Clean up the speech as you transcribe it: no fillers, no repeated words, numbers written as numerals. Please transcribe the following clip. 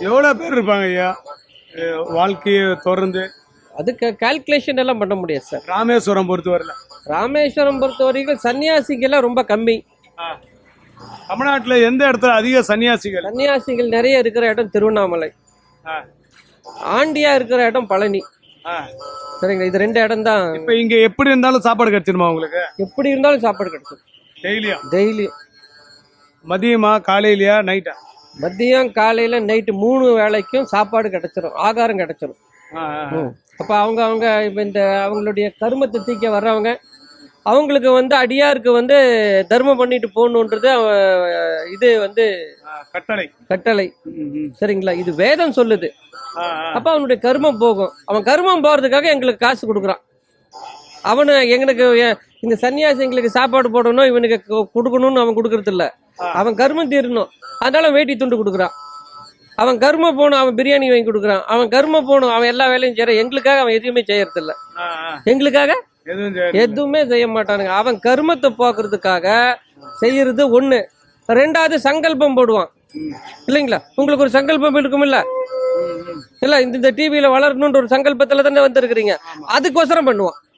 எவ்வளவு பேர் இருப்பாங்க ஐயா வாழ்க்கையை தொடர்ந்து? அதுக்கு கால்குலேஷன் எல்லாம் பண்ண முடியாது சார். ராமேஸ்வரம் பொறுத்தவரையில ராமேஸ்வரம் பொறுத்த வரைக்கும் சன்னியாசிகள்லாம் ரொம்ப கம்மி. தமிழ்நாட்டுல எந்த இடத்துல அதிக சன்னியாசிகள்? சன்னியாசிகள் நிறைய இருக்கிற இடம் திருவண்ணாமலை, ஆண்டியா இருக்கிற இடம் பழனி. சரிங்களா, இது 2 இடம் தான். இப்ப இங்க எப்படி இருந்தாலும் சாப்பாடு கிடைச்சிருமா உங்களுக்கு? எப்படி இருந்தாலும் சாப்பாடு கிடைக்கும். டெய்லியும் மதியமா காலையிலயா நைட்டா? மதியம் காலையில நைட்டு 3 வேளைக்கும் சாப்பாடு கிடைச்சிரும், ஆகாரம் கிடைச்சிரும். அப்ப அவங்க இப்ப இந்த அவங்களுடைய கருமத்தை தீக்க வர்றவங்க, அவங்களுக்கு வந்து அடியாருக்கு வந்து தர்மம் பண்ணிட்டு போகணுன்றது இது வந்து கட்டளை. சரிங்களா, இது வேதம் சொல்லுது. அப்ப அவனுடைய கர்மம் போகும். அவன் கர்மம் போறதுக்காக எங்களுக்கு காசு கொடுக்குறான். அவனு எங்களுக்கு இந்த சன்னியாசி எங்களுக்கு சாப்பாடு போடணும், இவனுக்கு கொடுக்கணும்னு அவன் கொடுக்கறது இல்ல. அவன் கர்மம் தீரணும், அதனால வேட்டி துண்டு கொடுக்குறான். அவன் கர்மம் போகணும், அவன் பிரியாணி வாங்கி கொடுக்குறான். அவன் கர்மம் போகணும், அவன் எல்லா வேலையும் செய்யற. எங்களுக்காக அவன் எதுவுமே செய்யறது இல்ல. எங்களுக்காக எதுவுமே செய்ய மாட்டானுங்க. அவன் கர்மத்தை போக்குறதுக்காக செய்யறது ஒண்ணு. 2வது சங்கல்பம் போடுவான் இல்லைங்களா? உங்களுக்கு ஒரு சங்கல்பம் இருக்கும் இல்ல? இந்த டிவியில வளரணும்ன்ற ஒரு சங்கல்பத்துல தானே வந்திருக்கிறீங்க. அதுக்கோசரம் பண்ணுவான்.